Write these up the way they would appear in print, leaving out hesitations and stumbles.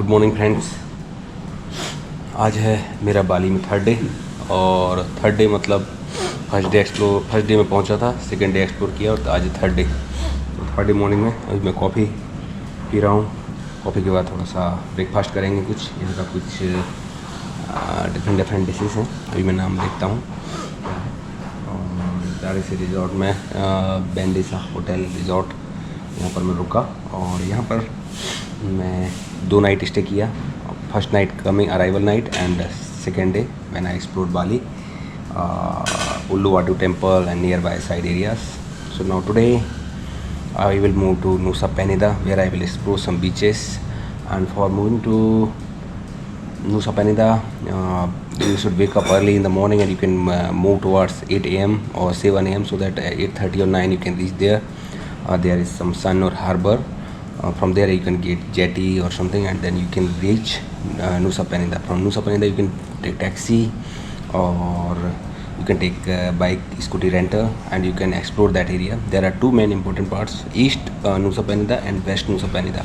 Good morning friends. आज है मेरा बाली में थर्ड डे, और थर्ड डे मतलब फर्स्ट डे में पहुंचा था, सेकंड डे एक्सप्लोर किया और आज थर्ड डे। तो थर्ड डे मॉर्निंग में अभी मैं कॉफ़ी पी रहा हूँ। कॉफ़ी के बाद थोड़ा सा ब्रेकफास्ट करेंगे। कुछ यहाँ का कुछ डिफरेंट डिशेस हैं, अभी मैं नाम देखता हूँ। और दारी से रिजॉर्ट में बेंडिसा होटल रिजॉर्ट, यहाँ पर मैं रुका और यहाँ पर मैं 2 नाइट स्टे किया। First night coming arrival night and second day when I explored Bali, Uluwatu temple and nearby side areas. So now today I will move to Nusa Penida, where I will explore some beaches. And for moving to Nusa Penida, you should wake up early in the morning and you can move towards 8 a.m. or 7 a.m. so that 8:30 or 9 you can reach there. There is some sun or harbor. From there you can get jetty or something, and then you can reach Nusa Penida. From Nusa Penida you can take taxi or you can take bike, scooty rental, and you can explore that area. There are 2 main important parts: East Nusa Penida and West Nusa Penida.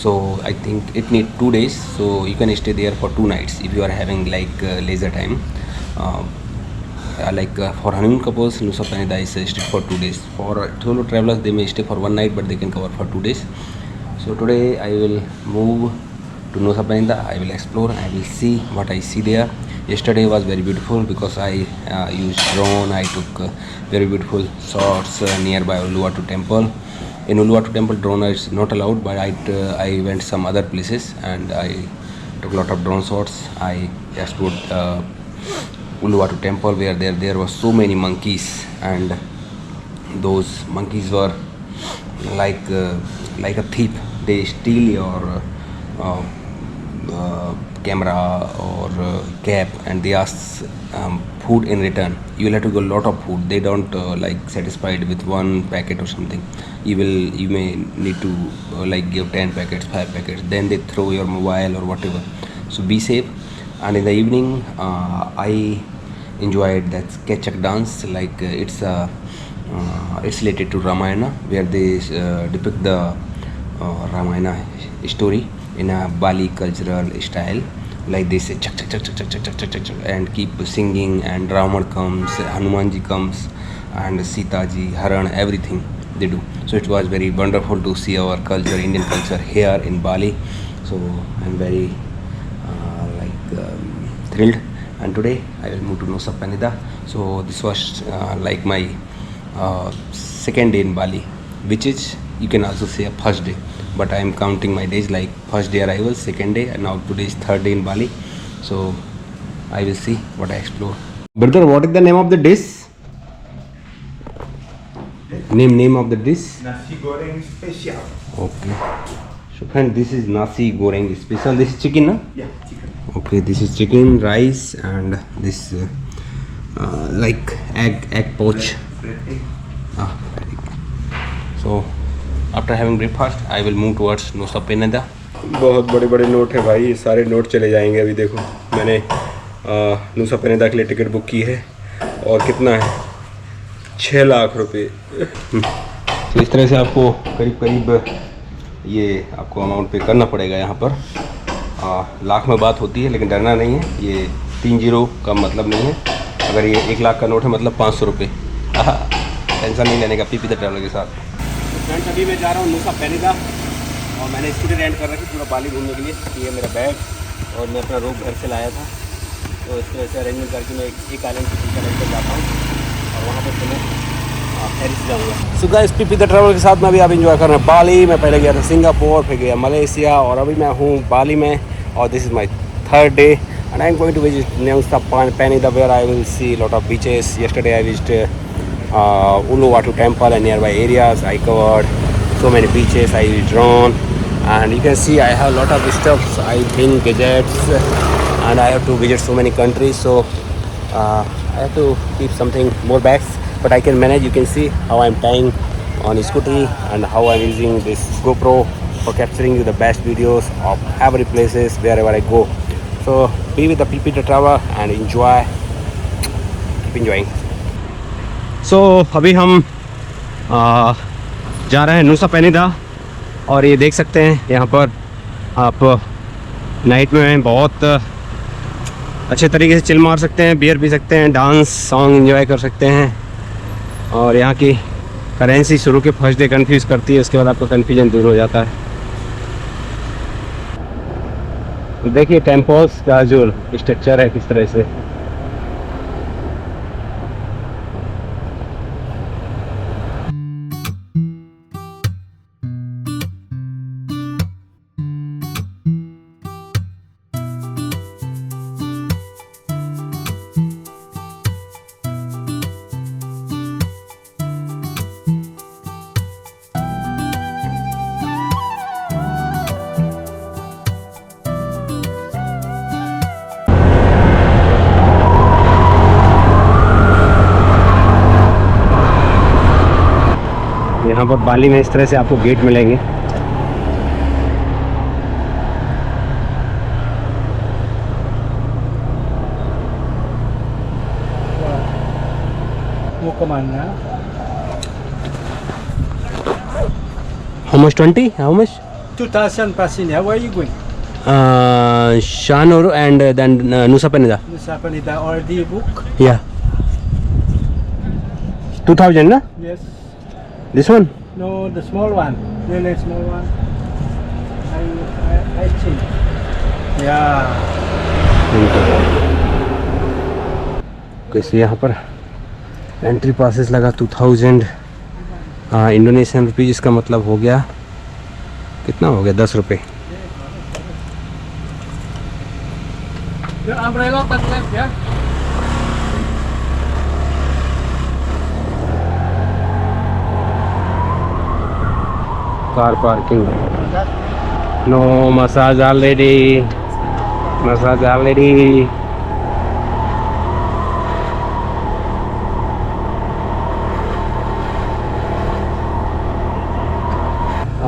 So I think it needs 2 days, so you can stay there for 2 nights if you are having like leisure time. For honeymoon couples, Nusa Penida is stayed for 2 days. For solo travelers, they may stay for 1 night, but they can cover for 2 days. So today I will move to Nusa Penida. I will explore. I will see what I see there. Yesterday was very beautiful because I used drone. I took very beautiful shots nearby Uluwatu temple. In Uluwatu temple, drone is not allowed, but I went some other places and I took a lot of drone shots. I explored Uluwatu temple, where there were so many monkeys, and those monkeys were like a thief. They steal your camera or cap, and they ask food in return. You will have to go a lot of food. They don't satisfied with 1 packet or something. You may need to give 10 packets, 5 packets. Then they throw your mobile or whatever. So be safe. And in the evening I enjoyed that Kechak dance. It's related to Ramayana, where they depict the Ramayana story in a Bali cultural style. Like they say chak chak chak chak chak chak chak chak chak, and keep singing, and Raman comes, Hanumanji comes, and Sita ji, Haran, everything they do. So it was very wonderful to see our culture, Indian culture here in Bali. So I'm very thrilled. And today I will move to Nusa Penida. So this was my second day in Bali, which is, you can also say, a first day, but I am counting my days like first day arrival, second day, and now today is third day in Bali. So I will see what I explore. Brother, what is the name of the dish? Name of the dish? Nasi goreng special. Okay. So friend, this is nasi goreng special. This is chicken, no? Yeah, chicken. Okay, this is chicken, rice, and this egg poach. Bread egg. Very good. So after having breakfast, I will move towards Nusa Penida. बहुत बड़े बड़े note है भाई, सारे note चले जाएंगे। अभी देखो, मैंने नूसा पेनिदा के लिए टिकट बुक की है, और कितना है, 6 लाख रुपए। तो इस तरह से आपको करीब ये आपको अमाउंट पे करना पड़ेगा यहाँ पर। लाख में बात होती है, लेकिन डरना नहीं है। ये 3 0 का मतलब नहीं है। अगर ये 1 लाख का नोट है मतलब 500 रुपये। टेंशन नहीं लेने का पीपी द ट्रैवलर के साथ। फ्रेंड्स, अभी मैं जा रहा हूँ नूसा पेनिदा, और मैंने स्कूटी रेंट कर रखी पूरा बाली घूमने के लिए। ये मेरा बैग, और मैं अपना रोप घर से लाया था, तो इस तरह से अरेंजमेंट करके मैं एक आइलैंड से दूसरे आइलैंड पर जाता हूँ, और वहाँ पर मैं पेरिस जाऊँगा। So guys, PP the traveller के साथ मैं भी आप इंजॉय कर रहा हूँ बाली। मैं पहले गया था सिंगापुर, फिर गया मलेशिया, और अभी मैं हूँ बाली में, और this is my third day, and I'm going to visit Nusa Penida, where I will see a lot of beaches. Yesterday I visited Uluwatu temple and nearby areas. I covered so many beaches. I used drone, and you can see I have a lot of stuff. I bring gadgets, and I have to visit so many countries, so I have to keep something more bags, but I can manage. You can see how I'm tying on a scooty, and how I'm using this GoPro for capturing you the best videos of every places wherever I go. So be with the PP the traveler and enjoy. Keep enjoying. So अभी हम जा रहे हैं नूसा Penida, और ये देख सकते हैं यहाँ पर आप नाइट में बहुत अच्छे तरीके से चिल मार सकते हैं, बियर पी सकते हैं, डांस सॉन्ग एंजॉय कर सकते हैं। और यहाँ की करेंसी शुरू के फर्स्ट डे कंफ्यूज करती है, उसके बाद आपका कन्फ्यूजन दूर हो जाता है। देखिए टेम्पल्स का जो स्ट्रक्चर है किस तरह से। यहाँ पर बाली में इस तरह से आपको गेट मिलेंगे। How much? 20? How much? 2,000 passenger. Where are you going? Shanur and then Nusa Penida. Nusa Penida or the book? Yeah. 2000, na? Yes. This one? No, the small one. Really small one. I think. Yeah. कैसे यहाँ पर entry passes लगा 2000 Indonesian rupees, जिसका मतलब हो गया कितना हो गया 10 रुपये। Your umbrella that left, yeah? Car parking. No massage already, massage already.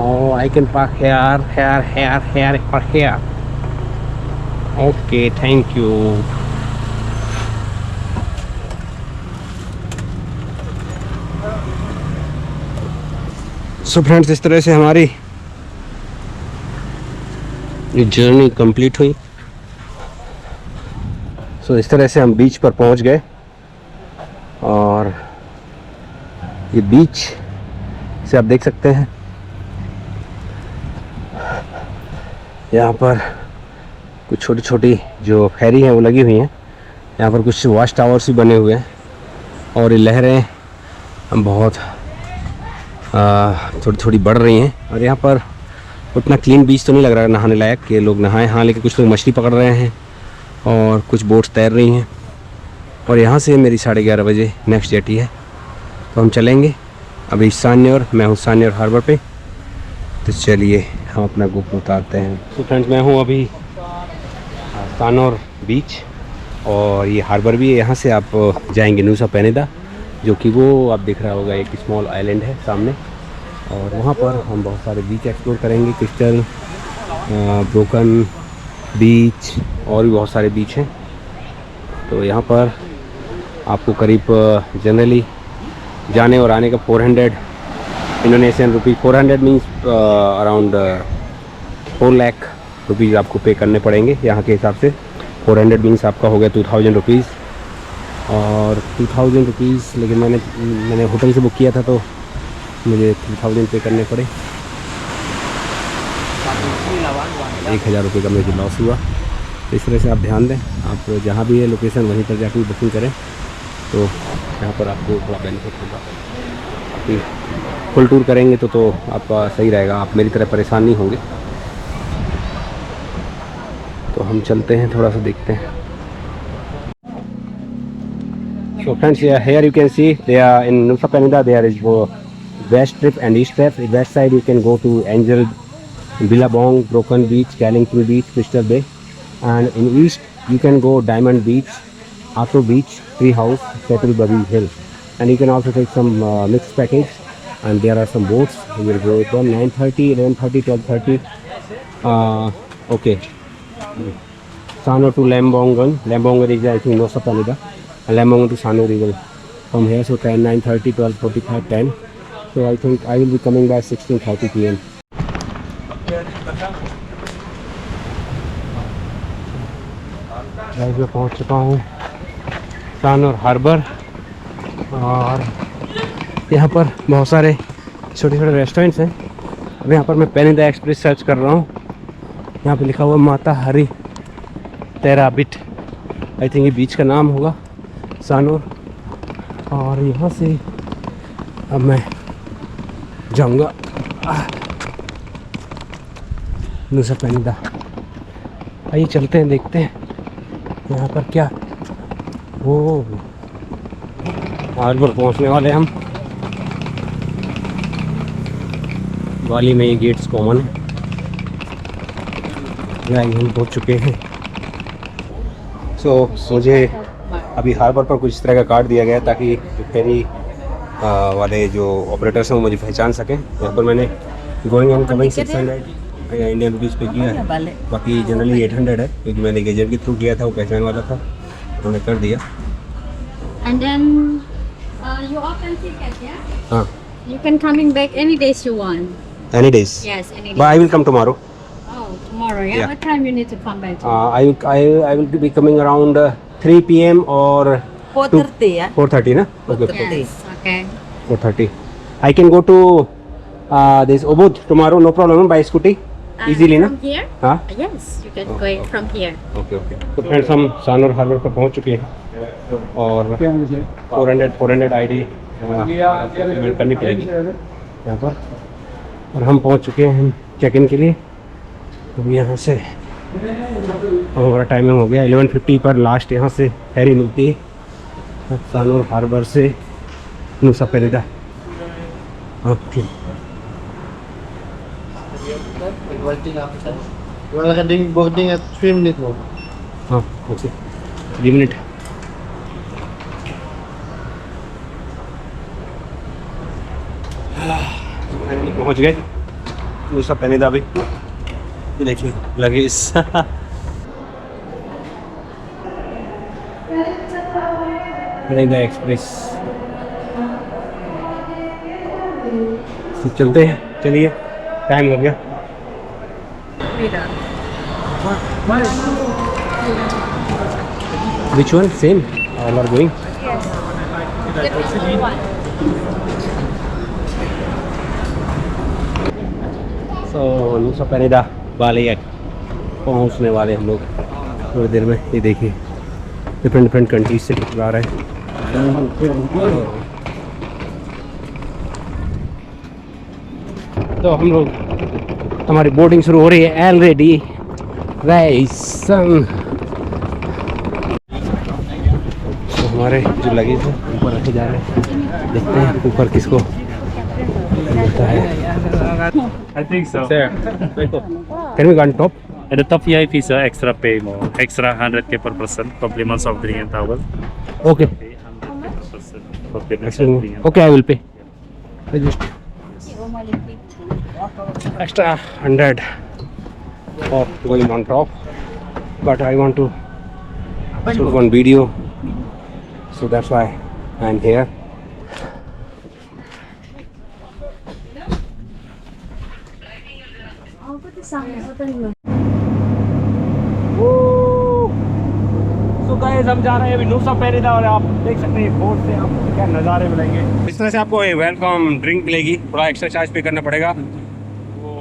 Oh, I can park here or here. Okay, thank you. So friends, इस तरह से हमारी ये जर्नी कंप्लीट हुई। सो इस तरह से हम बीच पर पहुंच गए और ये बीच से आप देख सकते हैं यहाँ पर कुछ छोटी छोटी जो फेरी हैं वो लगी हुई हैं। यहाँ पर कुछ वॉच टावर्स भी बने हुए हैं और ये लहरें बहुत थोड़ी थोड़ी बढ़ रही हैं। और यहाँ पर उतना क्लीन बीच तो नहीं लग रहा है नहाने लायक कि लोग नहाएं। हाँ, लेकिन कुछ लोग मछली पकड़ रहे हैं और कुछ बोट्स तैर रही हैं। और यहाँ से मेरी 11:30 बजे नेक्स्ट जेटी है, तो हम चलेंगे अभी सान्योर। मैं हूँ सान्योर हार्बर पे, तो चलिए हम अपना ग्रुप उतारते हैं। तो फ्रेंड्स, मैं हूँ अभी सान्योर बीच और ये हार्बर भी है। यहाँ से आप जाएंगे नुसा पेनिदा, जो कि वो आप देख रहा होगा एक स्मॉल आइलैंड है सामने। और वहाँ पर हम बहुत सारे बीच एक्सप्लोर करेंगे, क्रिस्टल, ब्रोकन बीच और भी बहुत सारे बीच हैं। तो यहाँ पर आपको करीब जनरली जाने और आने का 400 Indonesian rupees, 400 means around 4 lakh rupees आपको पे करने पड़ेंगे यहाँ के हिसाब से। 400 मीन्स आपका हो गया 2000 रुपीज़ और 2000 रुपीज़। लेकिन मैंने होटल से बुक किया था तो मुझे 3000 पे करने पड़े। 1000 रुपये का मुझे लॉस हुआ। तो इस तरह से आप ध्यान दें, आप जहाँ भी है लोकेशन वहीं पर जाकर बुकिंग करें, तो यहाँ पर आपको थोड़ा बेनिफिट होगा। कि फुल टूर करेंगे तो आपका सही रहेगा, आप मेरी तरह परेशान नहीं होंगे। तो हम चलते हैं, थोड़ा सा देखते हैं। So friends, here you can see they are in Nusa Penida. There is west trip and east trip. West side you can go to Angel, Billabong, Broken Beach, Kalimpur Beach, Crystal Bay, and in east you can go Diamond Beach, Ato Beach, Tree House, Settle Bubby Hill, and you can also take some mixed package. And there are some boats. We will go with them 9:30, 11:30, 12:30. Okay. Sano to Lembongan. Lembongan is I think Nusa Penida. Lembongan to Sano we will from here. So 10, 9:30, 12:45, 10. So I think I will be coming by 16:30 p.m. Guys मैं पहुंच चुका हूँ सानोर harbour, और यहाँ पर बहुत सारे छोटे छोटे रेस्टोरेंट्स हैं। अब यहाँ पर मैं पेनिदा एक्सप्रेस सर्च कर रहा हूँ। यहाँ पे लिखा हुआ माता हरी तेराबिट, आई थिंक ये बीच का नाम होगा सानोर। और यहाँ से अब मैं जाऊँगा नुसा पेनिदा। आइए चलते हैं, देखते हैं यहाँ पर क्या। वो हार्बर पहुँचने वाले हम। बाली में ये गेट्स कॉमन है, हम पहुँच चुके हैं। मुझे अभी हार्बर पर कुछ इस तरह का कार्ड दिया गया ताकि जो फेरी वाले जो ऑपरेटर्स हैं वो मुझे पहचान सकें। यहाँ पर मैंने going and coming 600 Indian rupees पे किया है, बाकी जनरली 800 है क्योंकि मैंने एजेंट के थ्रू किया था, वो पहचान वाला था, उन्होंने कर दिया। And then you open ticket, yeah? हाँ, You can coming back any days you want. Any days, Yes, any but day. I will come tomorrow. Oh, tomorrow, yeah? Yeah. What time you need to come back? I will be coming around 3 p.m. or 4:30, yeah? 4:30 ना? Okay, Yes, okay. 4:30. I can go to this Ubud tomorrow, no problem, by scooty, easily ना? From here? हाँ? Yes, you can go from here. Okay okay. तो friends हम सानोर harbour पर पहुंच चुके हैं और 400 आईडी पेमेंट करनी पड़ेगी यहाँ पर। और हम पहुंच चुके हैं चेक इन के लिए। तो यहाँ से हमारा टाइमिंग हो गया 11:50 पर लास्ट यहाँ से फेरी मिलती है सानोर हार्बर से नुसा Penida. Okay, boarding at 3 minutes more. हाँ ओके, 3 मिनट। पहुँच गए नुसा पेनिदा भी। ये देखिए लगेज पेनिदा एक्सप्रेस। तो चलते हैं, चलिए टाइम हो गया। Which one? Same? All are going? So Nusa Penida Bali पहुंचने वाले हम लोग थोड़ी देर में। ये देखिए डिफरेंट कंट्रीज से लोग आ रहे हैं। तो हम लोग, हमारी बोर्डिंग शुरू हो रही है ऑलरेडी गाइस। तो हमारे जो लगेज है ऊपर रखे जा रहे हैं, देखते हैं ऊपर किसको मिलता है। I think so. Can we go on top? At the top VIP is extra pay more, extra 100k per person, compliments of drink and towel. Okay. Pay 100k per person, compliments of drink and Okay, I will pay. I just extra 100 of going on top, but I want to shoot one video, so that's why I'm here. So guys, हम जा रहे हैं अभी नुसा Penida और आप देख सकते हैं बोर्ड से आपको क्या नज़ारे मिलेंगे। इस तरह से आपको वेलकम ड्रिंक मिलेगी, थोड़ा एक्स्ट्रा चार्ज पे करना पड़ेगा। वो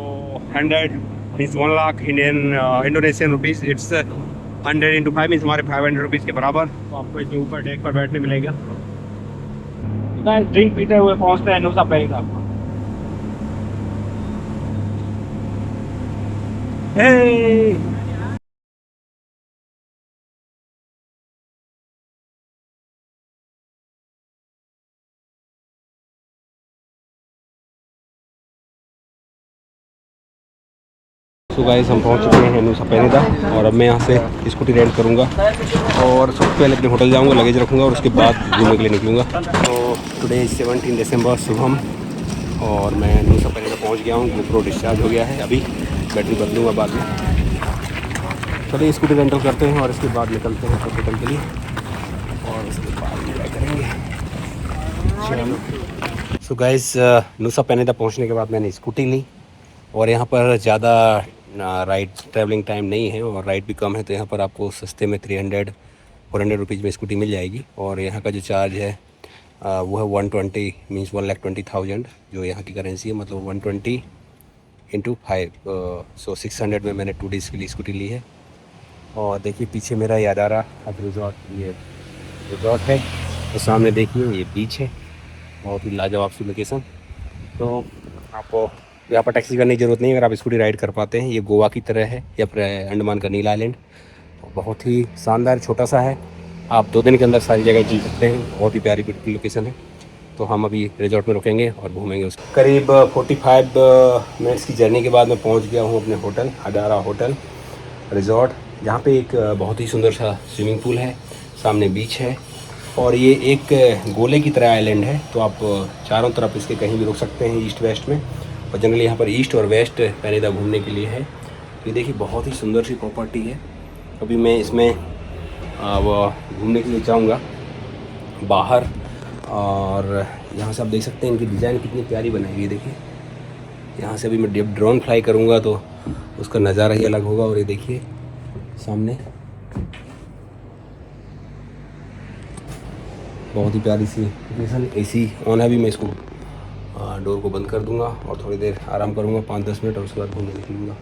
100 means 1 lakh Indonesian rupees, it's 100 into 5 means हमारे 500 रुपीज़ के बराबर। तो आपको इसके ऊपर डेक पर बैठने मिलेगा। ड्रिंक पीते हुए पहुँचते हैं नुसा पेनिदा। Hey! तो गाइस हम पहुंच चुके हैं नुसा पेनिदा और अब मैं यहाँ से स्कूटी रेंट करूँगा और सबसे पहले अपने होटल जाऊँगा, लगेज रखूँगा और उसके बाद घूमने के लिए निकलूँगा। तो टुडे 17 दिसंबर सुबह और मैं नुसा पेनिदा पहुँच गया हूँ। गोप्रो डिस्चार्ज हो गया है, अभी बैटरी बदलूँगा बाद में। चलिए स्कूटी रेंटल करते हैं और इसके बाद निकलते हैं होटल के लिए और उसके बाद एंजॉय करेंगे। सो गाइस नुसा पेनिदा पहुँचने के बाद मैंने स्कूटी ली और यहाँ पर ज़्यादा राइड ट्रैवलिंग टाइम नहीं है और राइड भी कम है, तो यहाँ पर आपको सस्ते में 300-400 रुपीज़ में स्कूटी मिल जाएगी। और यहाँ का जो चार्ज है वो है 120 मीन्स 1,20,000 जो यहाँ की करेंसी है, मतलब 120 × 5 सो 600 में मैंने 2 डेज़ के लिए स्कूटी ली है। और देखिए पीछे मेरा याद आ रहा अब रिजॉर्ट, ये रिजॉर्ट है, तो सामने देखिए ये बीच है, बहुत ही लाजवाब सी लोकेशन। तो आपको यहाँ पर टैक्सी करने की ज़रूरत नहीं है अगर आप स्कूटी राइड कर पाते हैं। ये गोवा की तरह है या फिर अंडमान का नील आइलैंड, बहुत ही शानदार छोटा सा है, आप 2 दिन के अंदर सारी जगह घूम सकते हैं, बहुत ही प्यारी ब्यूटीफुल लोकेशन है। तो हम अभी रिजॉर्ट में रुकेंगे और घूमेंगे उसको। करीब 45 मिनट्स की जर्नी के बाद मैं पहुंच गया हूं अपने होटल, अडारा होटल रिजॉर्ट, जहां पे एक बहुत ही सुंदर सा स्विमिंग पूल है, सामने बीच है और ये एक गोले की तरह आइलैंड है, तो आप चारों तरफ इसके कहीं भी रुक सकते हैं ईस्ट वेस्ट में। और जनरली यहाँ पर ईस्ट और वेस्ट पेनिदा घूमने के लिए है। ये देखिए बहुत ही सुंदर सी प्रॉपर्टी है। अभी मैं इसमें वो घूमने के लिए जाऊँगा बाहर, और यहाँ से आप देख सकते हैं इनकी डिज़ाइन कितनी प्यारी बनाई हुई है। देखिए यहाँ से अभी मैं जब ड्रोन फ्लाई करूँगा तो उसका नज़ारा ही अलग होगा। और ये देखिए सामने बहुत ही प्यारी सी लोकेशन। AC ऑन है, अभी मैं इसको डोर को बंद कर दूँगा और थोड़ी देर आराम करूँगा 5-10 मिनट और उसके बाद घूमने निकलूँगा।